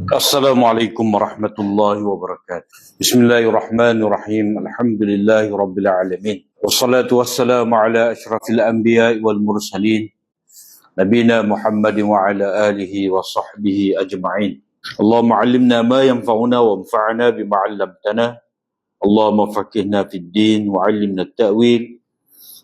Assalamualaikum warahmatullahi wabarakatuh. Bismillahirrahmanirrahim. Alhamdulillahi rabbil alamin. Wassalatu wassalamu ala asyrafil anbiya'i wal mursalin. Nabina Muhammadin wa ala alihi wa sahbihi ajma'in. Allahumma 'allimna ma yanfa'una wa anfa'na bima 'allamtana. Allahumma faqihna fid din wa 'allimna at-ta'wil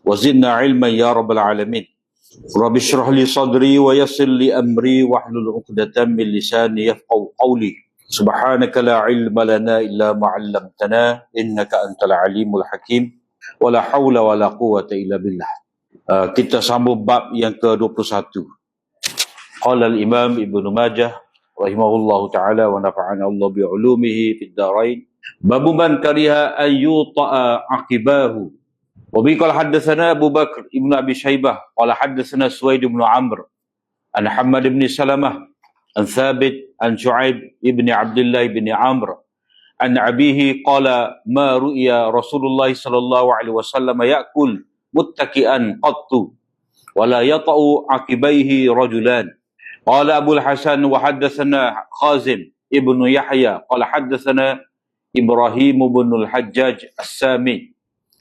wa zidna 'ilman ya rabbal alamin. Rabbi shrah li sadri wa yassir li amri wahlul 'uqdatam min lisani yafqahu qawli. Subhanaka la ilma lana illa ma 'allamtana innaka antal alimul hakim. Wala haula wala quwwata illa billah. Kita sambung bab yang ke-21. Qala al-Imam Ibnu Majah rahimahullahu taala wa nafa'ana Allah bi 'ulumihi fid dharain. Babu man kariha an yuta'a aqibahu. Wabi qala haddatsana Abu Bakr ibn Abi Syaibah qala haddatsana Suwaid ibn Amr an Hammad ibn Salamah an Thabit an Shu'aib ibn Abdullah ibn Amr an abihi qala ma ru'ya Rasulullah sallallahu alaihi wasallam ya'kul muttaki'an qattu wa la yata'u aqibaihi rajulan. Qala Abu al-Hasan wa haddatsana Khazim ibn Yahya qala haddatsana Ibrahim ibn al-Hajjaj as-Sami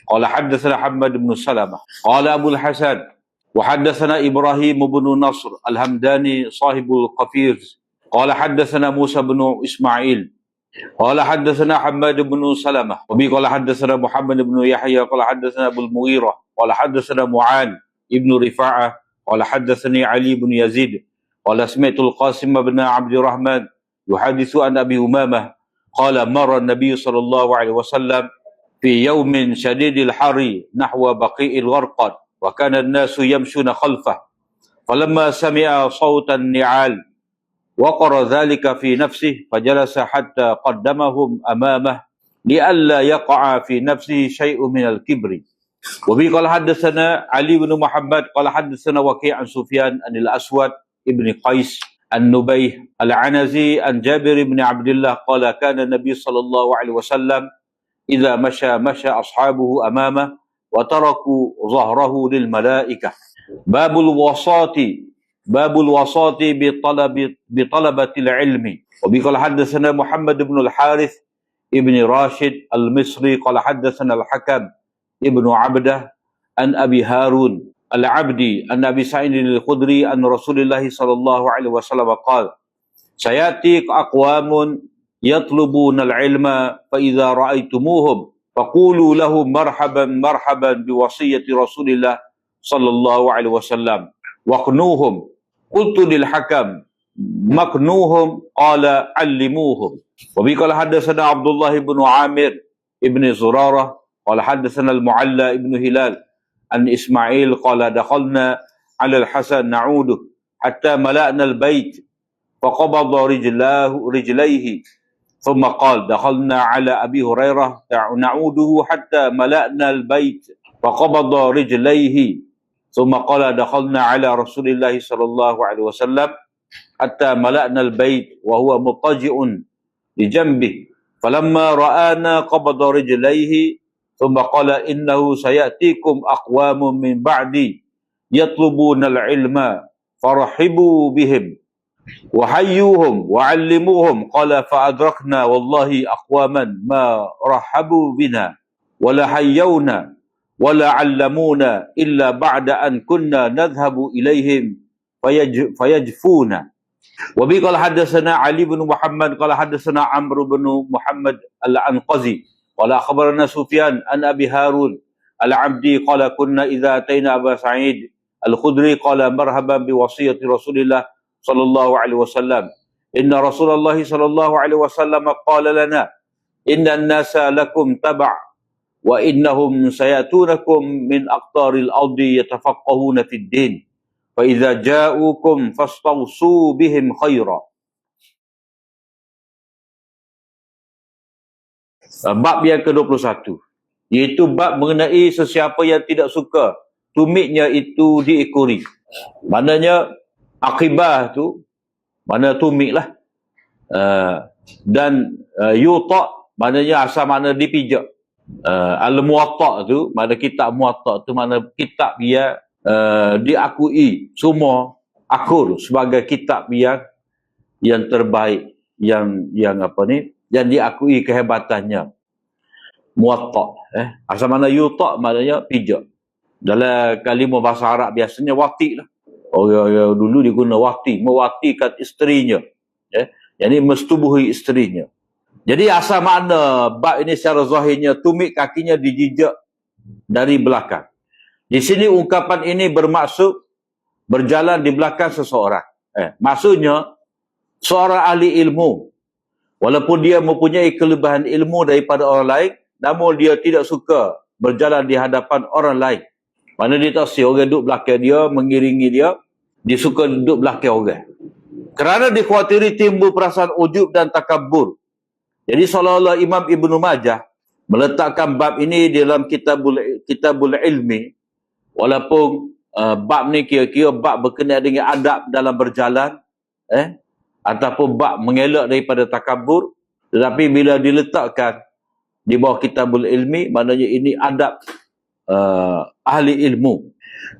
قال حدثنا حماد بن سلمة قال أبو الحسن وحدثنا إبراهيم بن نصر الهمداني صاحب القفيرز قال حدثنا موسى بن إسماعيل قال حدثنا حماد بن سلمة وبي قال حدثنا محمد بن يحيى قال حدثنا أبو المغيرة قال حدثنا معان ابن رفاعة قال حدثني علي بن يزيد قال سمعت القاسم بن عبد الرحمن يحدث عن أبي أمامة قال مر النبي صلى الله عليه وسلم في يوم شديد الحر نحو بقيع الغرقد وكان الناس يمشون خلفه فلما سمع صوت النعال وقر ذلك في نفسه فجلس حتى قدمهم أمامه لئلا يقع في نفسه شيء من الكبر. وبه قال حدثنا علي بن محمد قال حدثنا وكيع عن سفيان عن الأسود ابن قيس النبيه العنزي عن جابر بن عبد الله قال كان النبي صلى الله عليه وسلم إذا مشى أصحابه أمامه وتركوا ظهره للملائكة. باب الوساط بطلبة العلم. وبقال حدثنا محمد بن الحارث ابن راشد المصري قال حدثنا الحكم ابن عبده عن أبي هارون العبدي عن أبي سعيد الخدري أن رسول الله صلى الله عليه وسلم قال سيأتي أقوام يطلبون العلم فإذا رأيتموهم فقولوا لهم مرحبا مرحبا بوصية رسول الله صلى الله عليه وسلم واقنوهم. قلت للحكم مقنوهم قال علموهم. وبه قال حدثنا عبد الله بن عامر ابن زرارة قال حدثنا المعلى ابن هلال عن إسماعيل قال دخلنا على الحسن نعوده حتى ملأنا البيت فقبض رجليه ثم قال دخلنا على أبي هريرة نعوده حتى ملأنا البيت فقبض رجليه ثم قال دخلنا على رسول الله صلى الله عليه وسلم حتى ملأنا البيت وهو مضطجئ لجنبه فلما رآنا قبض رجليه ثم قال إنه سيأتيكم أقوام من بعدي يطلبون العلم فرحبوا بهم وحيوهم وعلموهم قال فأدركنا والله أقواما ما رحبوا بنا ولا حيونا ولا علمونا إلا بعد أن كنا نذهب إليهم فيجفونا. وبه قال حدثنا علي بن محمد قال حدثنا عمرو بن محمد العنقزي قال أخبرنا سفيان عن أبي هارون العبدي قال كنا إذا أتينا أبا سعيد الخدري قال مرحبا بوصية رسول الله صلى الله عليه وسلم إن رسول الله صلى الله عليه وسلم قال لنا إن الناس لكم تبع وإنهم سيأتونكم من أقطار الأرض يتفقهون في الدين فإذا جاءوكم فاستوصوا بهم خيرا. Bab yang ke-21 iaitu bab mengenai sesiapa yang tidak suka tumitnya itu diekori. Maknanya akibah tu mana tumit lah, dan yuta maknanya asal makna dipijak. Al-Muwatta tu mana kitab Muwatta tu mana kitab dia diakui semua akur sebagai kitab yang terbaik, yang diakui kehebatannya. Muwatta, asal mana yuta maknanya pijak. Dalam kalimah bahasa Arab biasanya wati lah. Orang dulu dia guna wati, mewatikan isterinya. Yang mestubuhi isterinya. Jadi asal makna bab ini secara zahirnya tumit kakinya dijijak dari belakang. Di sini ungkapan ini bermaksud berjalan di belakang seseorang. Maksudnya seorang ahli ilmu, walaupun dia mempunyai kelebihan ilmu daripada orang lain, namun dia tidak suka berjalan di hadapan orang lain. Mana dia tak si orang duduk belakang dia, mengiringi dia, dia suka duduk belakang orang. Kerana dikhawatiri timbul perasaan ujub dan takabur. Jadi seolah-olah Imam Ibnu Majah meletakkan bab ini dalam kitabul ilmi, walaupun bab ni kira-kira bab berkenaan dengan adab dalam berjalan, ataupun bab mengelak daripada takabur, tetapi bila diletakkan di bawah kitabul ilmi, maknanya ini adab ahli ilmu.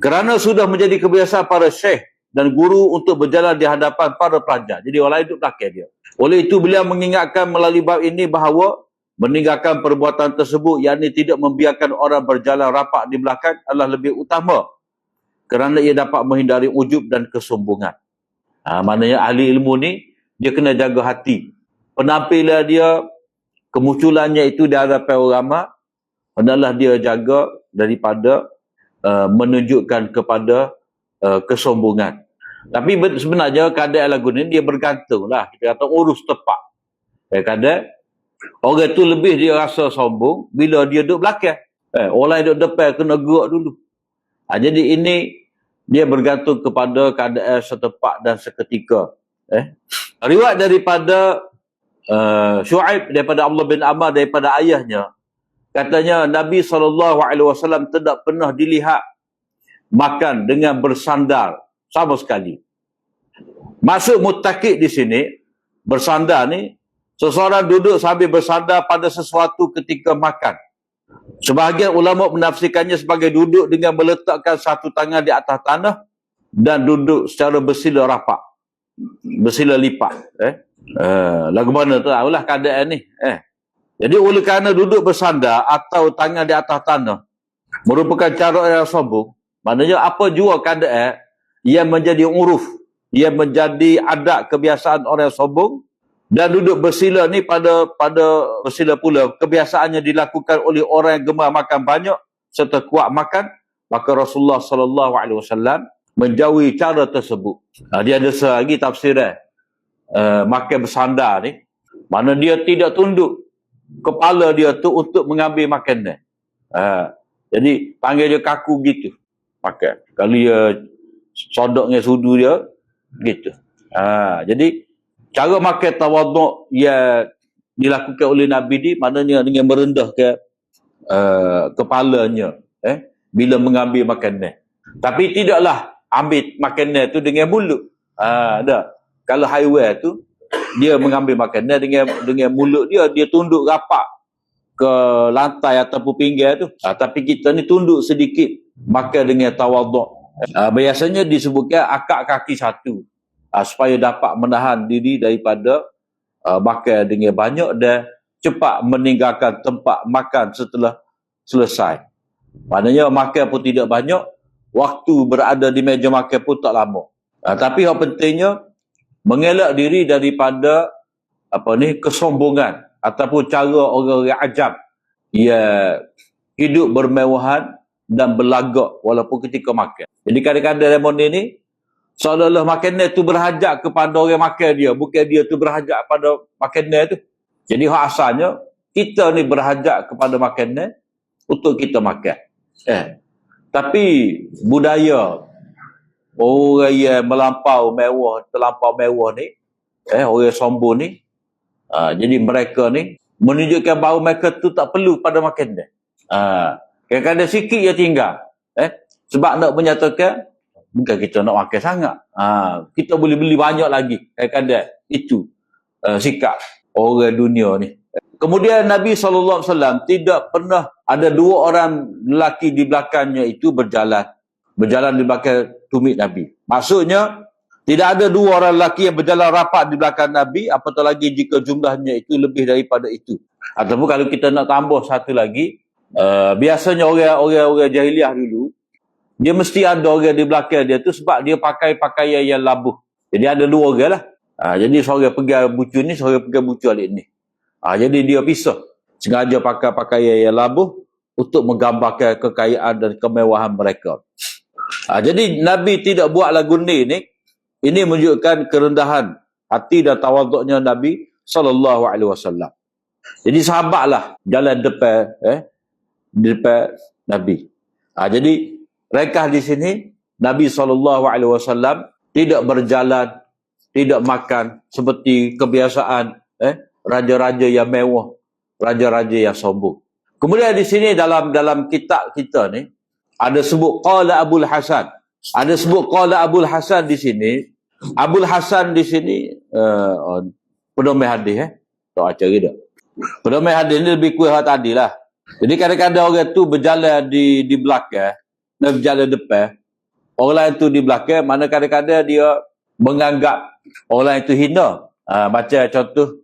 Kerana sudah menjadi kebiasaan para syekh dan guru untuk berjalan di hadapan para pelajar. Jadi orang lain duduk belakang dia. Oleh itu beliau mengingatkan melalui bab ini bahawa meninggalkan perbuatan tersebut, yakni tidak membiarkan orang berjalan rapat di belakang, adalah lebih utama. Kerana ia dapat menghindari ujub dan kesombongan. Maknanya ahli ilmu ni, dia kena jaga hati. Penampilan dia, kemunculannya itu di hadapan orang ramai, hendaklah dia jaga daripada menunjukkan kepada kesombongan. Tapi sebenarnya keadaan lagu ni dia bergantung lah. Kita kata urus tepat. Kadang orang tu lebih dia rasa sombong bila dia duduk belakang. Orang yang duduk depan kena gerak dulu. Jadi ini dia bergantung kepada keadaan setempat dan seketika. Riwayat daripada Syuaib daripada Abdullah bin Amr daripada ayahnya, katanya Nabi SAW tidak pernah dilihat makan dengan bersandar sama sekali. Maksud muttaqi di sini, bersandar ni, seseorang duduk sambil bersandar pada sesuatu ketika makan. Sebahagian ulama menafsirkannya sebagai duduk dengan meletakkan satu tangan di atas tanah dan duduk secara bersila rapat, bersila lipat. Lagu mana tu lah keadaan ni. Jadi oleh kerana duduk bersandar atau tangan di atas tanah merupakan cara yang sombong, maknanya apa jua keadaan yang menjadi uruf, yang menjadi adat kebiasaan orang yang sombong, dan duduk bersila ni pada bersila pula kebiasaannya dilakukan oleh orang yang gemar makan banyak serta kuat makan, maka Rasulullah SAW menjauhi cara tersebut. Dia ada lagi tafsiran makan bersandar ni, mana dia tidak tunduk kepala dia tu untuk mengambil makanan. Jadi panggil dia kaku gitu makan. Kalau dia sodok dengan sudu dia gitu. Jadi cara makan tawaduk yang dilakukan oleh Nabi ni, maknanya dengan merendahkan kepalanya bila mengambil makanan. Tapi tidaklah ambil makanan tu dengan mulut. Kalau haiwan tu dia mengambil makanan dengan mulut dia tunduk rapat ke lantai ataupun pinggir tu. Tapi kita ni tunduk sedikit makan dengan tawaduk. Biasanya disebutkan akak kaki satu, supaya dapat menahan diri daripada makan dengan banyak dan cepat meninggalkan tempat makan setelah selesai. Maknanya makan pun tidak banyak, waktu berada di meja makan pun tak lama. Tapi yang pentingnya mengelak diri daripada kesombongan ataupun cara orang-orang ajam yang hidup bermewahan dan berlagak walaupun ketika makan. Jadi kadang-kadang remoni ni seolah-olah makanan tu berhajat kepada orang makan dia, bukan dia tu berhajat pada makanan tu. Jadi hak asalnya kita ni berhajat kepada makanan untuk kita makan. Tapi budaya orang yang terlampau mewah ni, orang sombong ni, jadi mereka ni menunjukkan bahawa mereka tu tak perlu pada makanan. Kadang-kadang sikit dia tinggal. Sebab nak menyatakan bukan kita nak makan sangat. Kita boleh beli banyak lagi. Kadang-kadang itu sikap orang dunia ni. Kemudian Nabi SAW tidak pernah ada dua orang lelaki di belakangnya itu berjalan di belakang tumit Nabi. Maksudnya Tidak ada dua orang lelaki yang berjalan rapat di belakang Nabi, apatah lagi jika jumlahnya itu lebih daripada itu. Ataupun kalau kita nak tambah satu lagi, biasanya orang jahiliah dulu, dia mesti ada orang di belakang dia tu sebab dia pakai pakaian yang labuh. Jadi ada dua orang lah. Jadi seorang pegang bucu ni, seorang pegang bucu alik ni. Jadi dia pisah. Sengaja pakai pakaian yang labuh untuk menggambarkan kekayaan dan kemewahan mereka. Jadi Nabi tidak buat lagu ni. Ini menunjukkan kerendahan hati dan tawaduknya Nabi SAW. Jadi sahabatlah jalan depan Nabi. Jadi rekah di sini Nabi SAW tidak berjalan, tidak makan seperti kebiasaan raja-raja yang mewah, raja-raja yang sombong. Kemudian di sini dalam kitab kita ni ada sebut qala Abul Hasan. Ada sebut qala Abul Hasan di sini. Abul Hasan di sini pedomai hadis tak baca dia. Pedomai hadis ni lebih kuat tadi lah. Jadi kadang-kadang orang tu berjalan di belakang, dan berjalan depan. Orang lain tu di belakang, mana kadang-kadang dia menganggap orang lain itu hina. Macam contoh,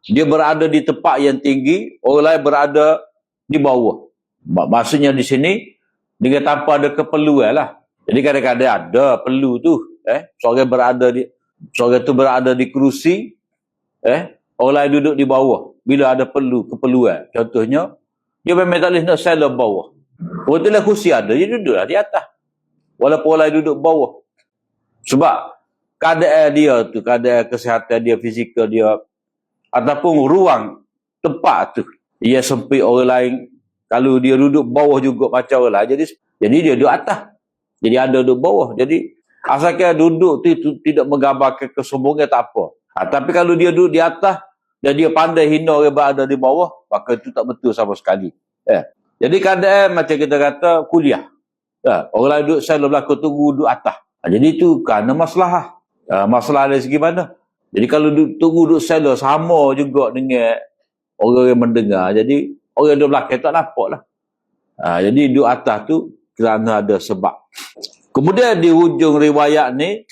dia berada di tempat yang tinggi, orang lain berada di bawah. Maksudnya di sini, dengan tanpa ada keperluan lah. Jadi kadang-kadang ada perlu tu. Seorang tu berada di kerusi, orang lain duduk di bawah. Bila ada keperluan. Contohnya, dia memang tak boleh nak sela bawah. Orang tu lah kursi ada, dia duduklah di atas. Walaupun orang lain duduk bawah. Sebab keadaan dia tu, keadaan kesihatan dia, fizikal dia, ataupun ruang tempat tu, ia sempit orang lain. Kalau dia duduk bawah juga macam orang lain, jadi dia duduk atas. Jadi ada duduk bawah. Jadi asalkan duduk tu tidak menggambarkan kesombongan, tak apa. Tapi kalau dia duduk di atas dan dia pandai hina orang berada di bawah, maka itu tak betul sama sekali. Jadi keadaan macam kita kata kuliah. Orang lain duduk sel belakang tu duduk atas. Jadi itu kerana masalah. Masalah dari segi mana? Jadi kalau tunggu duduk sel sama juga dengan orang yang mendengar. Jadi orang duduk belakang tak nampak lah. Jadi duduk atas tu kerana ada sebab. Kemudian di hujung riwayat ni,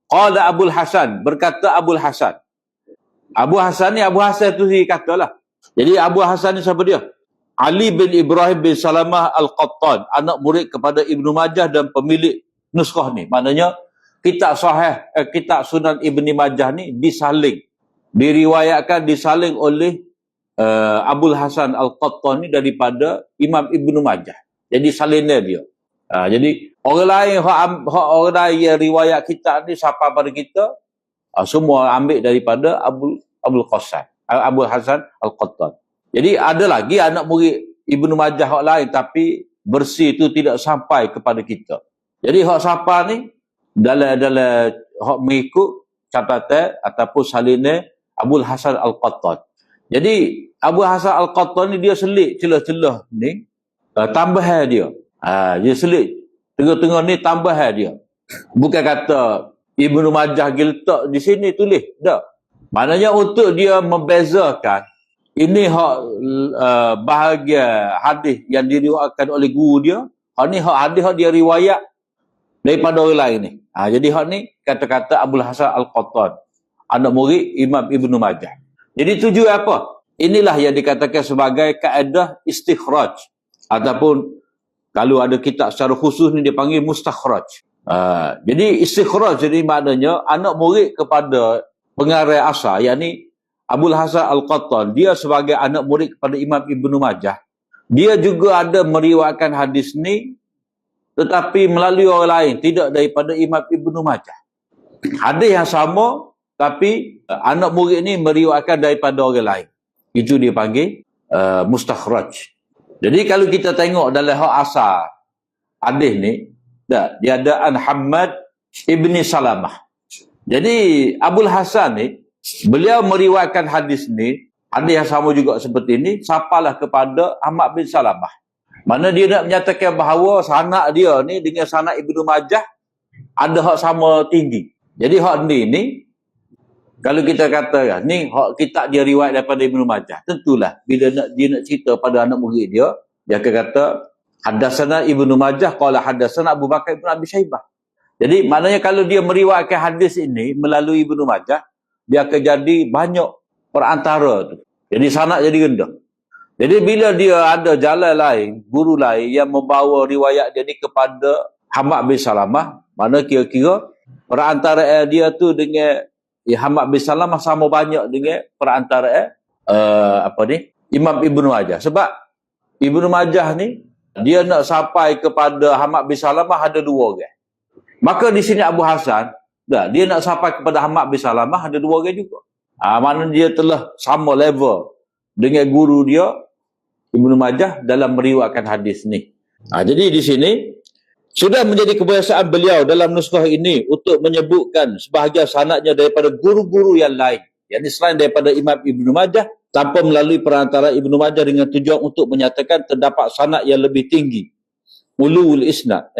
qala Abul Hasan, berkata Abul Hasan. Abu Hasan tu dia katalah. Jadi Abu Hasan ni siapa dia? Ali bin Ibrahim bin Salamah Al-Qattan, anak murid kepada Ibnu Majah dan pemilik nuskah ni. Maknanya kitab sahih, kitab Sunan Ibni Majah ni disaling oleh Abul Hasan Al-Qattan ni daripada Imam Ibnu Majah. Jadi salinan dia. Jadi orang lain orang lain yang riwayat kitab ni siapa pada kita, semua ambil daripada Abul Hasan Al-Qattan. Jadi ada lagi anak murid Ibnu Majah hak lain, tapi bersih itu tidak sampai kepada kita. Jadi hak siapa ni dalam hak mengikut catatan ataupun salinan Abul Hasan Al-Qattan. Jadi Abul Hasan Al-Qattan ni dia selit celah-celah ni, tambahan dia. Dia selit tengah-tengah ni tambahan dia. Bukan kata Ibnu Majah letak di sini tulis. Tak. Maknanya untuk dia membezakan ini hak bahagian hadis yang diriwayatkan oleh guru dia. Hak ni hak hadis hak dia riwayat daripada orang lain ni. Jadi hak ni kata-kata Abul Hasan Al-Qattan, anak murid Imam Ibnu Majah. Jadi tujuan apa? Inilah yang dikatakan sebagai kaedah istikhraj. Ataupun kalau ada kitab secara khusus ni dia panggil mustakhraj. Jadi istikhraj jadi maknanya anak murid kepada pengarang asal, yakni Abul Hasan Al-Qattan, dia sebagai anak murid kepada Imam Ibnu Majah, dia juga ada meriwayatkan hadis ni tetapi melalui orang lain, tidak daripada Imam Ibnu Majah. Hadis yang sama tapi anak murid ni meriwayatkan daripada orang lain. Itu dia panggil mustakhraj. Jadi kalau kita tengok dalam hak asal hadis ni, dia ada An Hammad Ibni Salamah. Jadi Abul Hasan ni, beliau meriwayatkan hadis ni, hadis yang sama juga seperti ini, sapalah kepada Ahmad bin Salamah. Mana dia nak menyatakan bahawa sanak dia ni dengan sanak Ibnu Majah ada hak sama tinggi. Jadi hak ni kalau kita kata ni hak kitab dia riwayat daripada Ibnu Majah, tentulah bila dia nak cerita pada anak murid dia akan kata haddatsana Ibnu Majah qala haddatsana Abu Bakar bin Abi Syaibah. Jadi maknanya kalau dia meriwayatkan hadis ini melalui Ibnu Majah, dia akan jadi banyak perantara tu. Jadi sanad jadi rendah. Jadi bila dia ada jalan lain, guru lain yang membawa riwayat dia ni kepada Hammad bin Salamah, mana kira-kira perantara dia tu dengan Hammad bin Salamah sama banyak dengan perantara Imam Ibnu Majah. Sebab Ibnu Majah ni dia nak sampai kepada Hammad bin Salamah ada 2 orang. Maka di sini Abu Hasan, dia nak sampai kepada Hammad bin Salamah ada 2 orang juga. Mana dia telah sama level dengan guru dia Ibnu Majah dalam meriwayatkan hadis ni. Jadi di sini sudah menjadi kebiasaan beliau dalam nuskah ini untuk menyebutkan sebahagian sanadnya daripada guru-guru yang lain, yakni selain daripada Imam Ibnu Majah, tanpa melalui perantara Ibnu Majah dengan tujuan untuk menyatakan terdapat sanad yang lebih tinggi, ulul isnad.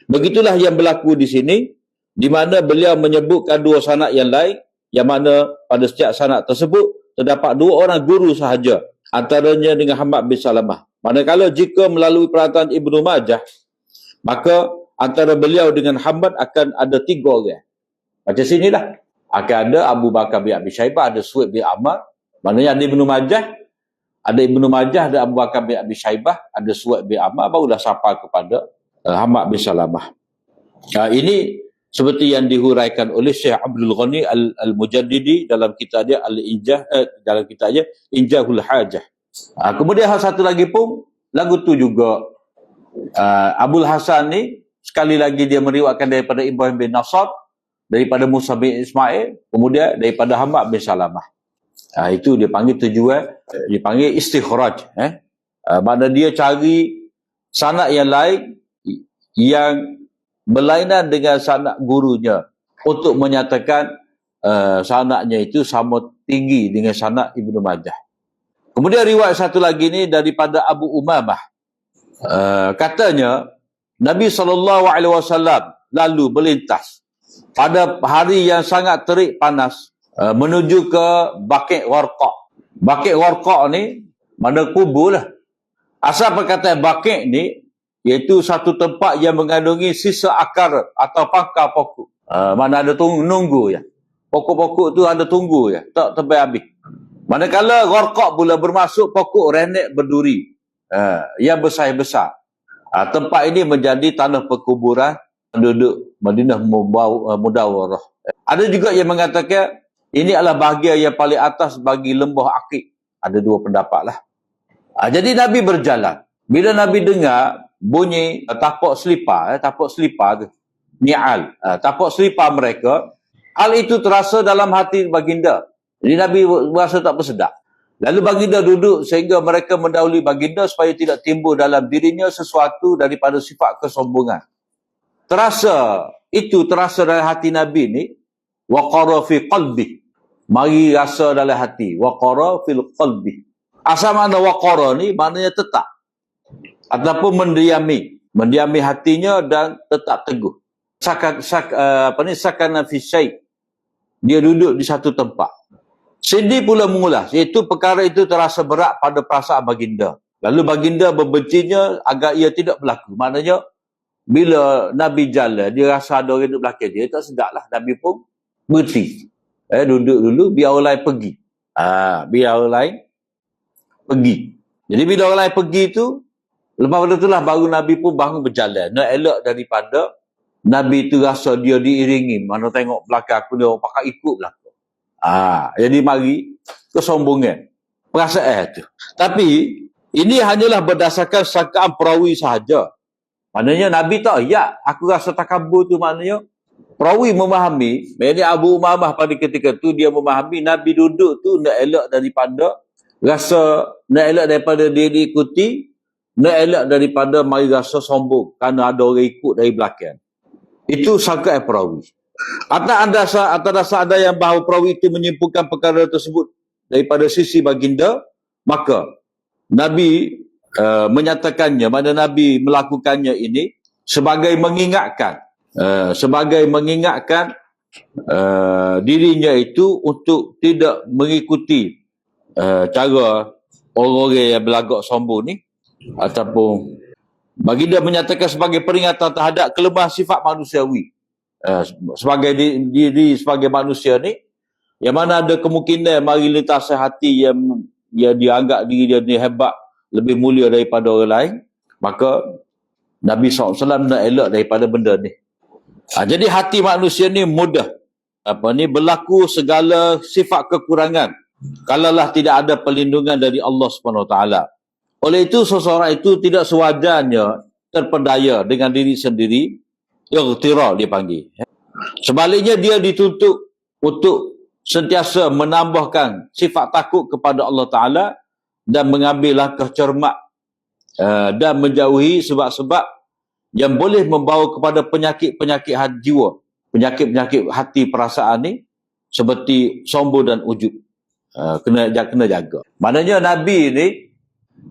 Begitulah yang berlaku di sini, di mana beliau menyebutkan 2 sanad yang lain, yang mana pada setiap sanad tersebut terdapat 2 orang guru sahaja, antaranya dengan Hammad bin Salamah. Manakala jika melalui perantara Ibnu Majah, maka antara beliau dengan Hammad akan ada 3 orang. Macam sinilah. Akan ada Abu Bakar bin Abi Syaibah, ada Suhaib bin Ammar. Maknanya ada Ibnu Majah, ada Abu Bakar bin Abi Syaibah, ada Suhaib bin Ammar, barulah sampai kepada Hammad bin Salamah. Ini seperti yang dihuraikan oleh Syekh Abdul Ghani Al-Mujaddidi dalam kitab dia dalam kitabnya Injahul Hajah. Kemudian hal satu lagi pun, lagu tu juga Abul Hasan ni sekali lagi dia meriwayatkan daripada Ibrahim bin Nasr, daripada Musa bin Ismail, kemudian daripada Hammad bin Salamah. Itu dia panggil tujuan, dipanggil istikhraj. Mana dia cari sanad yang lain yang berlainan dengan sanad gurunya untuk menyatakan sanadnya itu sama tinggi dengan sanad Ibnu Majah. Kemudian riwayat satu lagi ni daripada Abu Umamah. Katanya Nabi SAW lalu berlintas pada hari yang sangat terik panas menuju ke Baqi' Gharqa. Baqi' Gharqa ni mana kubur lah. Asal perkataan Baqi' ni iaitu satu tempat yang mengandungi sisa akar atau pangkal pokok. Mana ada nunggu ya. Pokok-pokok tu ada tunggu ya, tak sampai habis. Manakala Gharqa pula bermaksud pokok renek berduri yang besar-besar. Tempat ini menjadi tanah perkuburan penduduk Madinah Mudawarah. Ada juga yang mengatakan ini adalah bahagian yang paling atas bagi lembah Aqiq. Ada 2 pendapat lah. Jadi Nabi berjalan. Bila Nabi dengar bunyi tapak selipar tu, ni'al, tapak selipar mereka, hal itu terasa dalam hati baginda. Jadi Nabi berasa tak bersedap. Lalu baginda duduk sehingga mereka mendahului baginda supaya tidak timbul dalam dirinya sesuatu daripada sifat kesombongan. Terasa dalam hati Nabi ni, waqara fi qalbi. Mari rasa dalam hati, waqara fil qalbi. Asal makna waqara ni maknanya tetap ataupun mendiami hatinya dan tetap teguh. Sakana fi syai'. Dia duduk di satu tempat. Sindi pula mengulas, iaitu perkara itu terasa berat pada perasaan baginda. Lalu baginda membencinya agar ia tidak berlaku. Maknanya bila Nabi jalan, dia rasa ada orang duduk belakang dia, tak sedap lah. Nabi pun berhenti. Duduk dulu, biar orang lain pergi. Biar orang lain pergi. Jadi bila orang lain pergi tu, lepas pada itulah baru Nabi pun bangun berjalan. Nak elak daripada Nabi tu rasa dia diiringi. Mana tengok belakang aku, dia orang pakai ikut belakang. Jadi mari kesombongan. Perasaan tu. Tapi, ini hanyalah berdasarkan sangkaan perawi sahaja. Maknanya Nabi tak, aku rasa takabur tu maknanya perawi memahami, maknanya Abu Umamah pada ketika tu dia memahami Nabi duduk tu nak elak daripada dia diikuti, nak elak daripada mari rasa sombong kerana ada orang ikut dari belakang. Itu sangkaan perawi. Atas dasar ada yang bahawa perawi itu menyimpulkan perkara tersebut daripada sisi baginda, maka Nabi menyatakannya, mana Nabi melakukannya ini sebagai mengingatkan dirinya itu untuk tidak mengikuti cara orang-orang yang berlagak sombong ni, ataupun baginda menyatakan sebagai peringatan terhadap kelemahan sifat manusiawi. sebagai diri sebagai manusia ni, yang mana ada kemungkinan mari lintasan hati yang dia anggap diri dia ni hebat, lebih mulia daripada orang lain, maka Nabi SAW nak elak daripada benda ni. Jadi hati manusia ni mudah berlaku segala sifat kekurangan kalaulah tidak ada perlindungan dari Allah SWT. Oleh itu seseorang itu tidak sewajarnya terpedaya dengan diri sendiri, ightirar dipanggil. Sebaliknya dia dituntut untuk sentiasa menambahkan sifat takut kepada Allah Ta'ala dan mengambil langkah cermat dan menjauhi sebab-sebab yang boleh membawa kepada penyakit-penyakit jiwa, penyakit-penyakit hati perasaan ni, seperti sombong dan ujub. Kena jaga. Maknanya Nabi ni,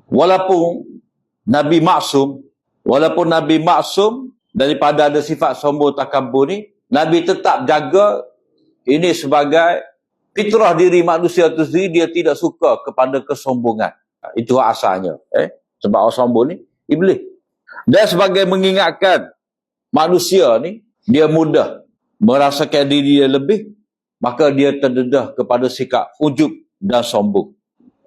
walaupun Nabi maksum daripada ada sifat sombong takabur ni, Nabi tetap jaga ini sebagai fitrah diri manusia itu sendiri. Dia tidak suka kepada kesombongan. Itu asalnya. Sebab orang sombong ni iblis. Dan sebagai mengingatkan manusia ni, dia mudah merasakan diri dia lebih, maka dia terdedah kepada sikap ujub dan sombong.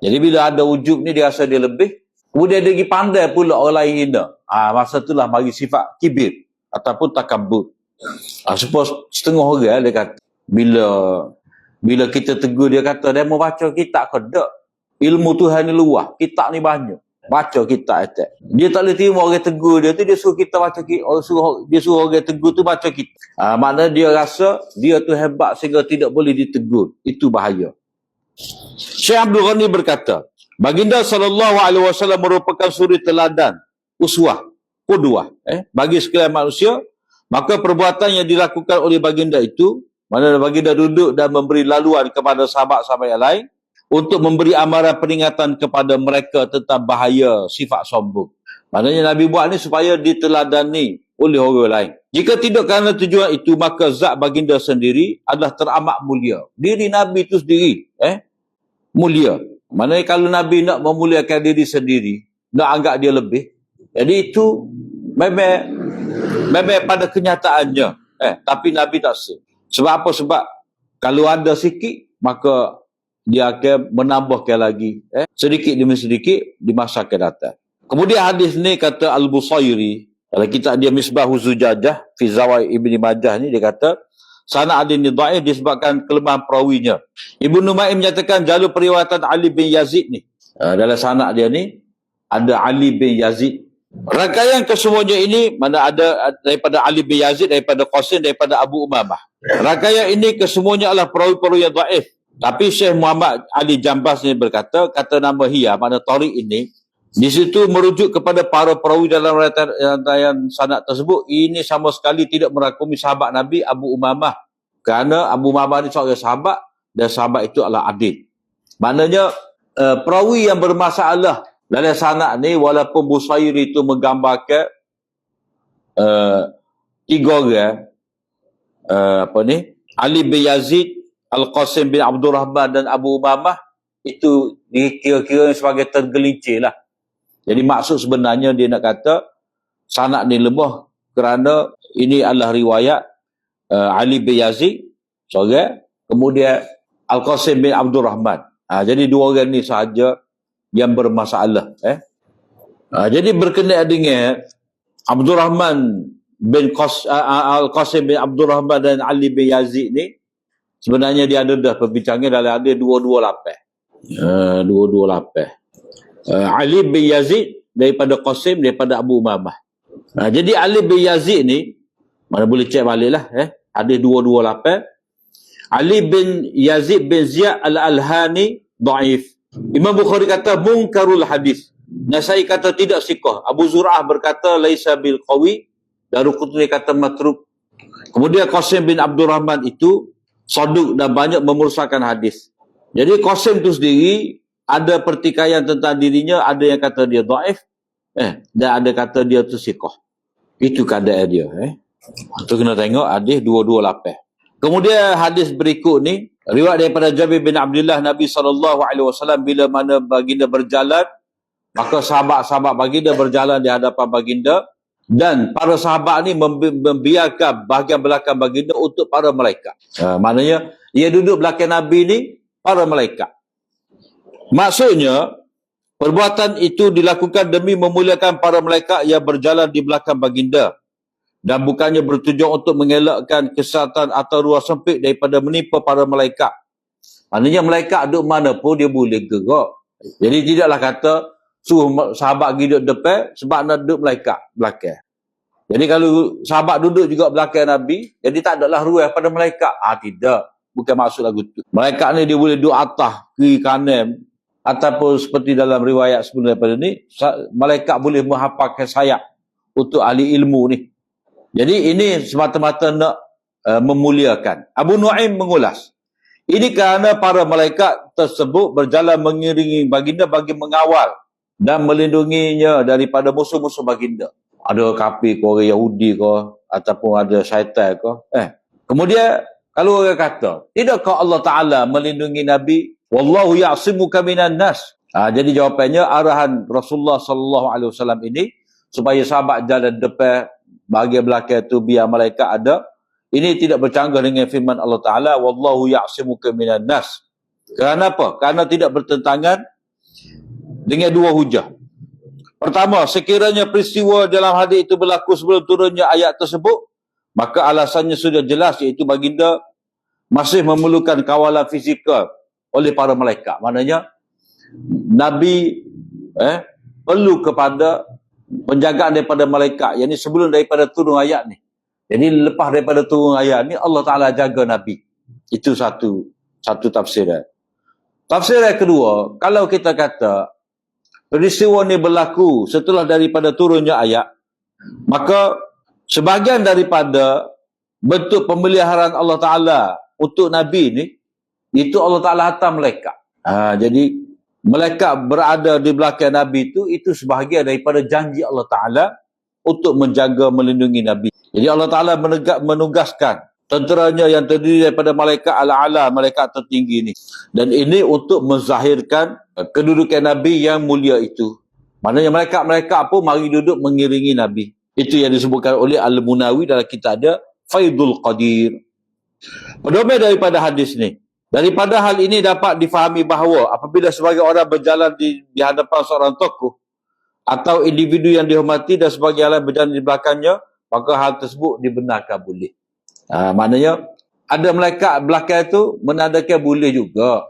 Jadi bila ada ujub ni, dia rasa dia lebih, kemudian dia pergi pandai pula orang lain hina. Masa itulah mari sifat kibir ataupun takabur. Suppose setengah orang dia kata, bila kita tegur dia kata, dia mau baca kitab ke tak? Ilmu Tuhan ni luas, kitab ni banyak. Baca kitab atas. Dia tak boleh terima orang tegur dia tu, dia suruh kita baca kitab, dia suruh orang tegur tu baca kitab. Maknanya dia rasa dia tu hebat sehingga tidak boleh ditegur. Itu bahaya. Syekh Abdul Ghani berkata, Baginda SAW merupakan suri teladan, uswah, qudwah bagi sekalian manusia. Maka perbuatan yang dilakukan oleh baginda itu, mana baginda duduk dan memberi laluan kepada sahabat-sahabat yang lain untuk memberi amaran peringatan kepada mereka tentang bahaya sifat sombong. Maknanya Nabi buat ni supaya diteladani oleh orang lain. Jika tidak kerana tujuan itu, maka zat baginda sendiri adalah teramat mulia. Diri Nabi itu sendiri mulia. Maknanya kalau Nabi nak memuliakan diri sendiri, nak anggap dia lebih, jadi itu memang pada kenyataannya. Tapi Nabi tak sih. Sebab apa? Sebab kalau ada sikit, maka dia akan menambahkan lagi sedikit demi sedikit di masa akan datang. Kemudian hadis ni kata Al-Busairi, kalau kita dia Misbahuz Zujajah fi Zawaid Ibni Majah ni, dia kata sanad hadis ni dhaif disebabkan kelemahan perawinya. Ibnu Numaim menyatakan jalur periwayatan Ali bin Yazid ni, dalam sanad dia ni ada Ali bin Yazid. Rangkaian kesemuanya ini mana ada daripada Ali bin Yazid, daripada Qasim, daripada Abu Umamah. Rangkaian ini kesemuanya adalah perawi-perawi yang dhaif. Tapi Syekh Muhammad Ali Jambas ni berkata, kata nama hiya, makna tariq ini, di situ merujuk kepada para perawi dalam rantaian sanad tersebut. Ini sama sekali tidak merakumi sahabat Nabi Abu Umamah. Kerana Abu Umamah ni seorang sahabat, dan sahabat itu adalah adil. Maknanya, perawi yang bermasalah dalam sanad ni, walaupun Busairi itu menggambarkan 3 orang, Ali bin Yazid, Al-Qasim bin Abdul Rahman dan Abu Umamah, itu dikira-kira sebagai tergelincir lah. Jadi maksud sebenarnya dia nak kata sanad ni lemah kerana ini adalah riwayat Ali bin Yazid seorang, kemudian Al-Qasim bin Abdul Rahman. Jadi 2 orang ni sahaja yang bermasalah. Jadi berkenaan dengan Abdul Rahman bin Al-Qasim bin Abdul Rahman dan Ali bin Yazid ni, sebenarnya dia ada dah perbincangan dalam hadis 228. 228. Ali bin Yazid daripada Qasim, daripada Abu Umamah. Jadi Ali bin Yazid ni, mana boleh cek balik lah. Hadis 228. Ali bin Yazid bin Ziyad al-Alhani dhaif. Imam Bukhari kata munkarul hadis. Nasai kata tidak siqah. Abu Zur'ah berkata laisa bil qawi. Daruqutni kata matruk. Kemudian Qasim bin Abdul Rahman itu saduq dan banyak memursalkan hadis. Jadi Qasim itu sendiri ada pertikaian tentang dirinya, ada yang kata dia dhaif, dan ada kata dia tu siqah. Itu keadaan dia. Itu kena tengok hadis 228. Kemudian hadis berikut ni, riwayat daripada Jabir bin Abdullah, Nabi SAW bila mana baginda berjalan, maka sahabat-sahabat baginda berjalan di hadapan baginda, Dan para sahabat ni membiarkan bahagian belakang baginda untuk para malaikat. Maknanya, ia duduk belakang Nabi ni, para malaikat. Maksudnya, perbuatan itu dilakukan demi memuliakan para malaikat yang berjalan di belakang baginda. Dan bukannya bertujuan untuk mengelakkan kesihatan atau ruang sempit daripada menimpa para malaikat. Maknanya malaikat duduk mana pun dia boleh gerak. Jadi tidaklah kata suruh sahabat pergi duduk depan sebab nak duduk malaikat belakang. Jadi kalau sahabat duduk juga belakang Nabi, jadi tak adalah ruang pada malaikat. Tidak. Bukan maksud lagu tu. Malaikat ni dia boleh duduk atas, kiri kanan, ataupun seperti dalam riwayat sebelum daripada ni, malaikat boleh menghafalkan sayap untuk ahli ilmu ni. Jadi ini semata-mata nak memuliakan. Abu Nuaim mengulas. Ini kerana para malaikat tersebut berjalan mengiringi baginda bagi mengawal dan melindunginya daripada musuh-musuh baginda. Ada kafir ke, orang Yahudi ke, ataupun ada syaitan ke. Kemudian, kalau orang kata, tidakkah Allah Ta'ala melindungi Nabi? Wallahu ya'simuka minan nas. Jadi jawapannya, arahan Rasulullah SAW ini, supaya sahabat jalan depan, bahagian belakang itu biar malaikat ada. Ini tidak bercanggah dengan firman Allah Ta'ala, Wallahu ya'simuka minan nas. Kerana apa? Kerana tidak bertentangan dengan dua hujah. Pertama, sekiranya peristiwa dalam hadis itu berlaku sebelum turunnya ayat tersebut, maka alasannya sudah jelas, iaitu baginda masih memerlukan kawalan fizikal oleh para malaikat. Maknanya, Nabi perlu kepada penjagaan daripada malaikat. Yang ini sebelum daripada turun ayat ni. Jadi lepas daripada turun ayat ni, Allah Ta'ala jaga Nabi. Itu satu tafsiran. Tafsiran kedua, kalau kita kata peristiwa ni berlaku setelah daripada turunnya ayat, maka sebahagian daripada bentuk pemeliharaan Allah Ta'ala untuk Nabi ni, itu Allah Ta'ala hantar malaikat. Jadi malaikat berada di belakang Nabi itu sebahagian daripada janji Allah Ta'ala untuk menjaga, melindungi Nabi. Jadi Allah Ta'ala menugaskan tenteranya yang terdiri daripada malaikat ala-ala, malaikat tertinggi ni. Dan ini untuk menzahirkan kedudukan Nabi yang mulia itu. Maknanya malaikat-malaikat pun mari duduk mengiringi Nabi. Itu yang disebutkan oleh Al-Munawi dalam kitabnya Faidul Qadir. Pedoman daripada hadis ni. Daripada hal ini dapat difahami bahawa apabila sebagai orang berjalan di hadapan seorang tokoh atau individu yang dihormati dan sebagai orang berjalan di belakangnya, maka hal tersebut dibenarkan boleh. Maknanya ada malaikat belakang itu menandakan boleh juga.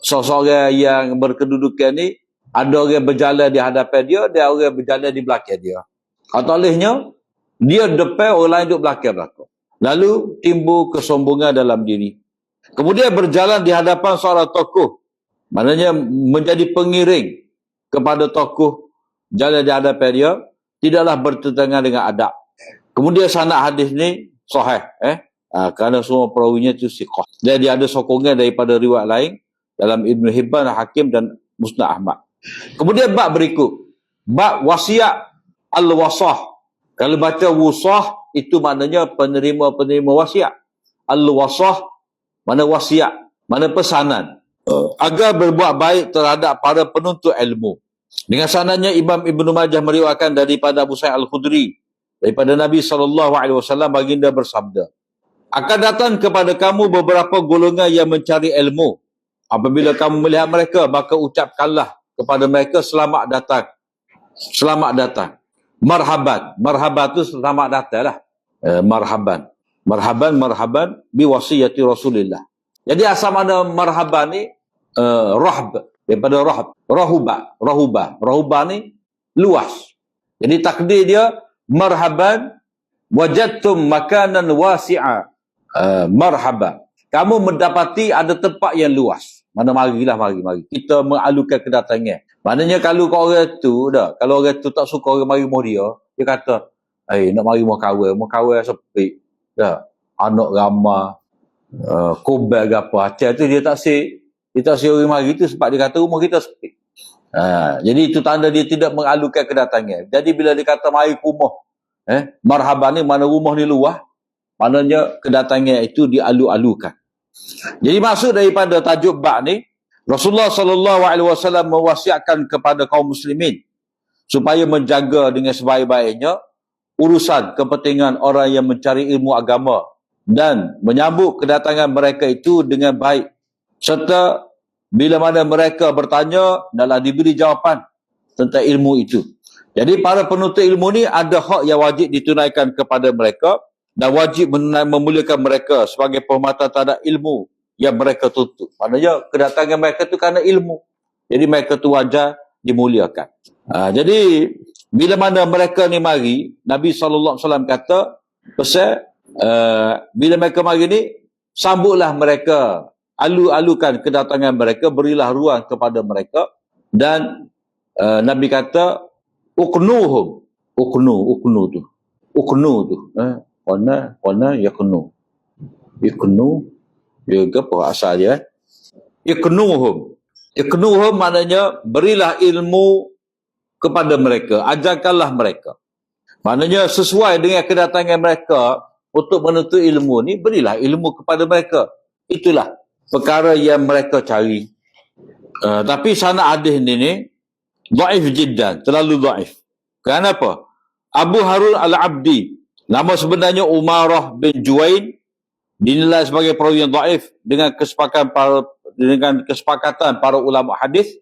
Seseorang yang berkedudukan ni, ada orang berjalan di hadapan dia, dan orang berjalan di belakang dia. Atau olehnya, dia depan, orang lain duduk belakang-belakang. Lalu timbul kesombongan dalam diri. Kemudian berjalan di hadapan seorang tokoh. Maknanya menjadi pengiring kepada tokoh, jalan di hadapan dia, tidaklah bertentangan dengan adab. Kemudian sanad hadis ni sahih. Kerana semua perawinya itu siqah. Dan dia ada sokongan daripada riwayat lain dalam Ibn Hibban, Hakim dan Musnad Ahmad. Kemudian bab berikut. Bab wasiat al-wasah. Kalau baca wusah, itu maknanya penerima wasiat. Al-wasah, mana wasiat, mana pesanan. Agar berbuat baik terhadap para penuntut ilmu. Dengan sanadnya Imam Ibn Majah meriwayatkan daripada Abu Sa'id Al-Khudri, daripada Nabi SAW, baginda bersabda, akan datang kepada kamu beberapa golongan yang mencari ilmu. Apabila kamu melihat mereka, maka ucapkanlah kepada mereka, selamat datang. Selamat datang. Marhaban. Marhaban itu selamat datang lah. Marhaban. Marhaban biwasiyati Rasulillah. Jadi asal mana marhaban ni, rahb. Daripada rahb. Rahubah ni luas. Jadi takdir dia, marhaban wajadtum makanan wasi'a. Marhaban. Kamu mendapati ada tempat yang luas. Mana mari. Kita mengalukan kedatangan. Maknanya kalau orang tu tak suka orang mari rumah dia kata, nak mari rumah kawan sepi. Dah. Anak ramah, kubal ke apa. Acah tu dia tak si orang mari tu sebab dia kata rumah kita sepi. Jadi itu tanda dia tidak mengalukan kedatangan. Jadi bila dia kata mari ke rumah, marhaban ni mana rumah ni luas, maknanya kedatangan itu dialu-alukan. Jadi maksud daripada tajuk bab ni, Rasulullah SAW mewasiatkan kepada kaum muslimin supaya menjaga dengan sebaik-baiknya urusan kepentingan orang yang mencari ilmu agama dan menyambut kedatangan mereka itu dengan baik, serta bila mana mereka bertanya, hendaklah diberi jawapan tentang ilmu itu. Jadi para penuntut ilmu ni ada hak yang wajib ditunaikan kepada mereka dan wajib memuliakan mereka sebagai penghormatan terhadap ilmu yang mereka tuntut. Maknanya kedatangan mereka tu kerana ilmu. Jadi mereka tu wajar dimuliakan. Jadi bila mana mereka ni mari, Nabi SAW kata, pasal bila mereka mari ni, sambutlah mereka, alu-alukan kedatangan mereka, berilah ruang kepada mereka, dan Nabi kata, uknuhum. Uknu tu. Wana yaknu. Ya ke apa asal dia? Iknuhum maknanya berilah ilmu kepada mereka, ajarkanlah mereka. Maknanya sesuai dengan kedatangan mereka untuk menuntut ilmu ni, berilah ilmu kepada mereka. Itulah perkara yang mereka cari. Tapi sanad hadis ni dhaif jiddan, terlalu dhaif. Kenapa? Abu Harun al-Abdi, nama sebenarnya Umarah bin Juwain, dinilai sebagai perawi yang dhaif dengan kesepakatan para ulama hadis.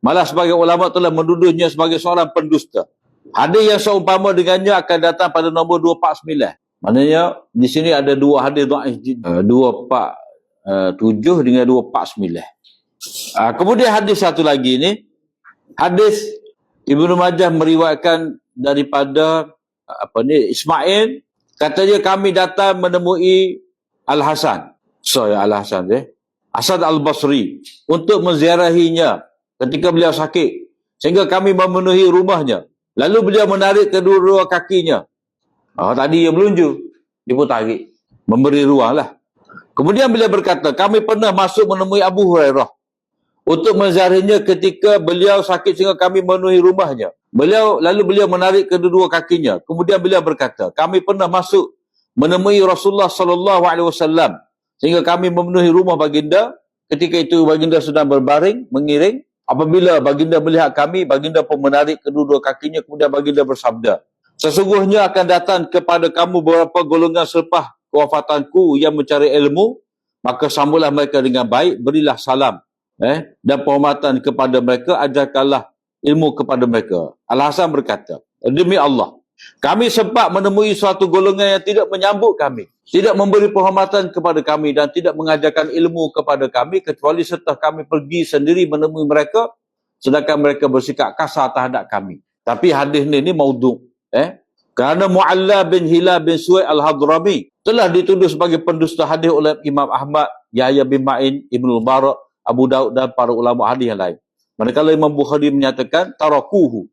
Malah sebagai ulama telah menuduhnya sebagai seorang pendusta. Hadis yang seumpama dengannya akan datang pada nombor 249. Maknanya di sini ada dua hadis dhaif, 247 dengan 249. Kemudian hadis satu lagi ni, hadis Ibnu Majah meriwayatkan daripada Ismail, katanya kami datang menemui Al-Hasan. Hasan Al-Basri untuk menziarahinya ketika beliau sakit, sehingga kami memenuhi rumahnya. Lalu beliau menarik kedua-dua kakinya. Tadi dia melunju, dia pun tarik, memberi ruang lah. Kemudian beliau berkata, kami pernah masuk menemui Abu Hurairah untuk menziarahinya ketika beliau sakit, sehingga kami memenuhi rumahnya. Lalu beliau menarik kedua-dua kakinya. Kemudian beliau berkata, kami pernah masuk menemui Rasulullah SAW, sehingga kami memenuhi rumah baginda. Ketika itu baginda sedang berbaring, mengiring. Apabila baginda melihat kami, baginda pun menarik kedua-dua kakinya. Kemudian baginda bersabda, sesungguhnya akan datang kepada kamu beberapa golongan selepas kewafatanku yang mencari ilmu, maka sambutlah mereka dengan baik, berilah salam dan penghormatan kepada mereka, ajarkanlah ilmu kepada mereka. Al-Hasan berkata, demi Allah, kami sempat menemui suatu golongan yang tidak menyambut kami, tidak memberi penghormatan kepada kami dan tidak mengajarkan ilmu kepada kami, kecuali setelah kami pergi sendiri menemui mereka, sedangkan mereka bersikap kasar terhadap kami. Tapi hadis ni maudhu'. Kerana Mu'alla bin Hilal bin Suwaid al-Hadrami telah dituduh sebagai pendusta hadis oleh Imam Ahmad, Yahya bin Ma'in, Ibnu Mubarak, Abu Daud dan para ulama hadis yang lain. Manakala Imam Bukhari menyatakan tarakuhu,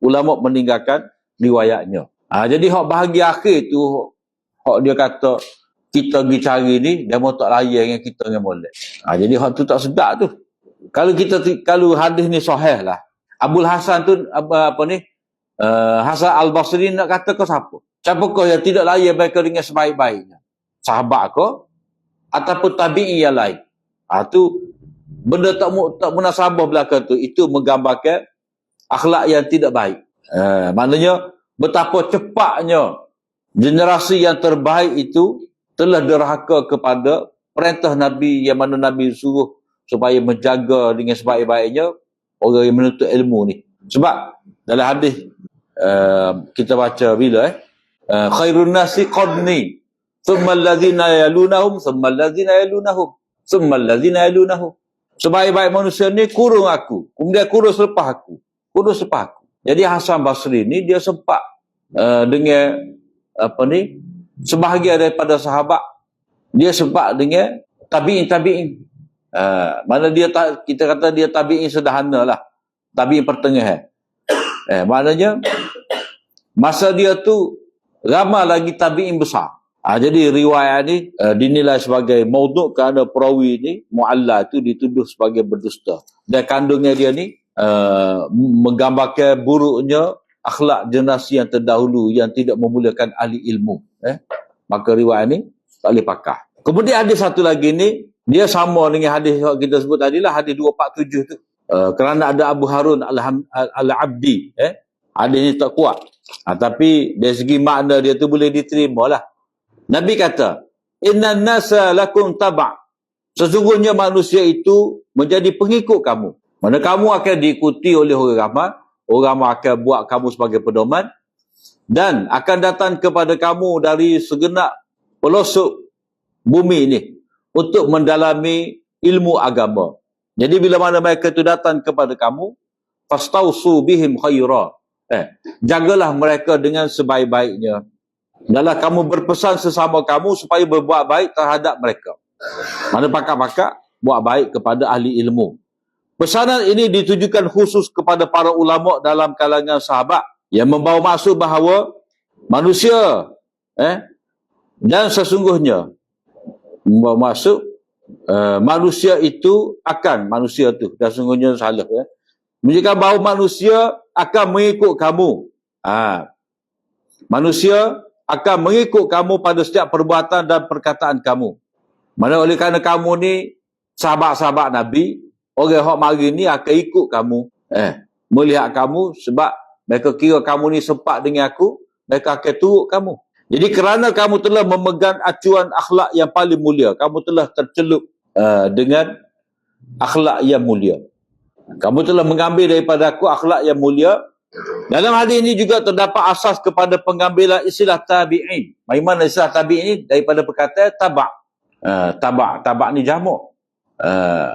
ulama meninggalkan riwayatnya. Jadi hak bahagian akhir tu, hak dia kata kita pergi cari ni, dia mau tak layan dengan kita dengan molek. Jadi hak tu tak sedap tu. Kalau hadis ni sahih lah. Abul Hasan tu Hasan Al-Basri nak kata ke siapa? Siapakah yang tidak layan mereka dengan sebaik-baiknya? Sahabat ke? Ataupun tabi'i yang lain? Tu benda tak munasabah belakang tu. Itu menggambarkan akhlak yang tidak baik. Maknanya betapa cepatnya generasi yang terbaik itu telah derhaka kepada perintah Nabi, yang mana Nabi suruh supaya menjaga dengan sebaik-baiknya orang yang menuntut ilmu ni. Sebab dalam hadis kita baca bila khairun nasi qadni thumma alladhina yalunahum thumma alladhina yalunahum thumma alladhina yalunahum. Sebaik-baik manusia ni kurung aku, kemudian kurung selepas aku. Jadi Hasan Basri ni dia sempat dengan sebahagian daripada sahabat, dia sempat dengan tabi'in. Mana dia kita kata dia tabi'in sederhana lah, tabi'in pertengahan. Maknanya masa dia tu ramai lagi tabi'in besar. Jadi riwayat ni dinilai sebagai maudhu' kerana perawi ni Mu'alla tu dituduh sebagai berdusta. Dan kandungnya dia ni menggambarkan buruknya akhlak generasi yang terdahulu yang tidak memuliakan ahli ilmu. Maka riwayat ni tak boleh pakai. Kemudian hadis satu lagi ni, dia sama dengan hadis yang kita sebut tadi lah, hadis 247 tu. Kerana ada Abu Harun al-Abdi. Hadis ni tak kuat. Tapi dari segi makna dia tu boleh diterima lah. Nabi kata, innan nasa lakum taba'. Sesungguhnya manusia itu menjadi pengikut kamu. Mana kamu akan diikuti oleh orang ramai. Orang ramai akan buat kamu sebagai pedoman. Dan akan datang kepada kamu dari segenap pelosok bumi ini untuk mendalami ilmu agama. Jadi bila mana mereka itu datang kepada kamu, fastausu bihim khaira. Jagalah mereka dengan sebaik-baiknya. Adalah kamu berpesan sesama kamu supaya berbuat baik terhadap mereka. Mana pakar-pakar buat baik kepada ahli ilmu. Pesanan ini ditujukan khusus kepada para ulama dalam kalangan sahabat yang membawa maksud bahawa manusia dan sesungguhnya membawa maksud manusia itu akan manusia tu dan sesungguhnya salah menunjukkan bahawa manusia akan mengikut kamu. Manusia akan mengikut kamu pada setiap perbuatan dan perkataan kamu. Mana oleh kerana kamu ni sahabat-sahabat Nabi, orang yang mari ni akan ikut kamu. Melihat kamu sebab mereka kira kamu ni sempat dengan aku, mereka akan turut kamu. Jadi kerana kamu telah memegang acuan akhlak yang paling mulia, kamu telah tercelup dengan akhlak yang mulia. Kamu telah mengambil daripada aku akhlak yang mulia. Dalam hadis ini juga terdapat asas kepada pengambilan istilah tabi'in. Bagaimana istilah tabi'in ini? Daripada perkataan taba'. Taba' ni jamak.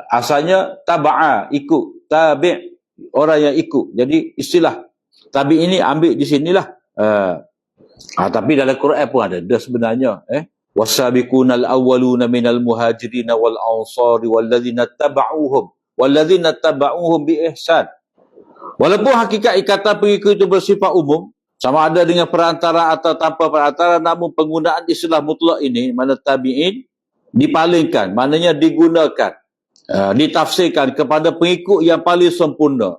Asalnya taba'a, ikut. Tabi' orang yang ikut. Jadi istilah tabi'in ini ambil di sinilah. Tapi dalam Quran pun ada dah sebenarnya. Wasabiqunal awwaluna minal muhajirin wal ansari walladzina taba'uhum bi ihsan. Walaupun hakikat ikatan pengikut itu bersifat umum, sama ada dengan perantara atau tanpa perantara, namun penggunaan istilah mutlak ini, mana tabi'in, dipalingkan, maknanya digunakan, ditafsirkan kepada pengikut yang paling sempurna.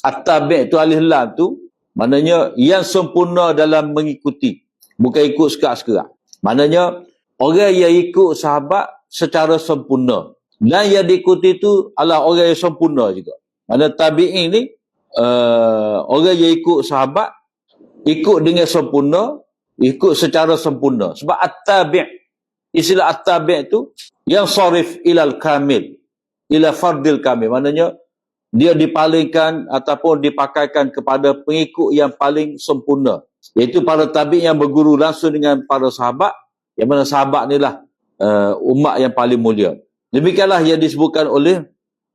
At-tabi' itu alif lam tu, maknanya yang sempurna dalam mengikuti, bukan ikut sekerak-sekerak. Maknanya orang yang ikut sahabat secara sempurna, dan yang diikuti itu adalah orang yang sempurna juga. Mana tabi'in ni orang yang ikut sahabat, ikut dengan sempurna, ikut secara sempurna. Sebab at-tabi', istilah at-tabi' itu yang sarif ilal kamil, ila fardil kamil. Maknanya dia dipalingkan ataupun dipakaikan kepada pengikut yang paling sempurna, iaitu para tabi' yang berguru langsung dengan para sahabat, yang mana sahabat inilah umat yang paling mulia. Demikianlah yang disebutkan oleh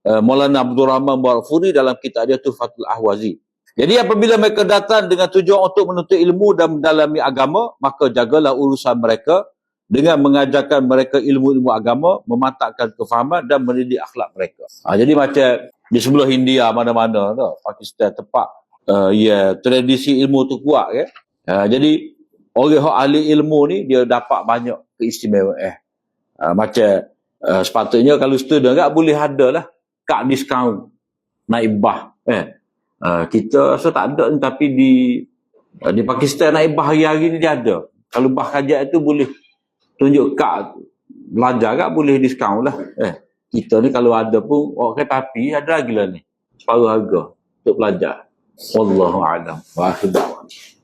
Maulana Abdul Rahman Barfuri dalam kitab dia Tuhfatul Ahwazi. Jadi apabila mereka datang dengan tujuan untuk menuntut ilmu dan mendalami agama, maka jagalah urusan mereka dengan mengajarkan mereka ilmu-ilmu agama, memantapkan kefahaman dan mendidik akhlak mereka. Jadi macam di sebelah India mana-mana, Pakistan tempat tradisi ilmu tu kuat kan. Jadi orang yang ahli ilmu ni dia dapat banyak keistimewaan. Macam sepatutnya kalau student tak boleh ada lah kad diskaun naik bah. Kita rasa tak ada, tapi di Pakistan naik bah hari-hari ni dia ada. Kalau bah kajian itu boleh tunjuk kad belajar tak boleh diskaun lah. Kita ni kalau ada pun orang kata tapi ada lagi lah ni separuh harga untuk belajar. Wallahu a'lam. Wa akhir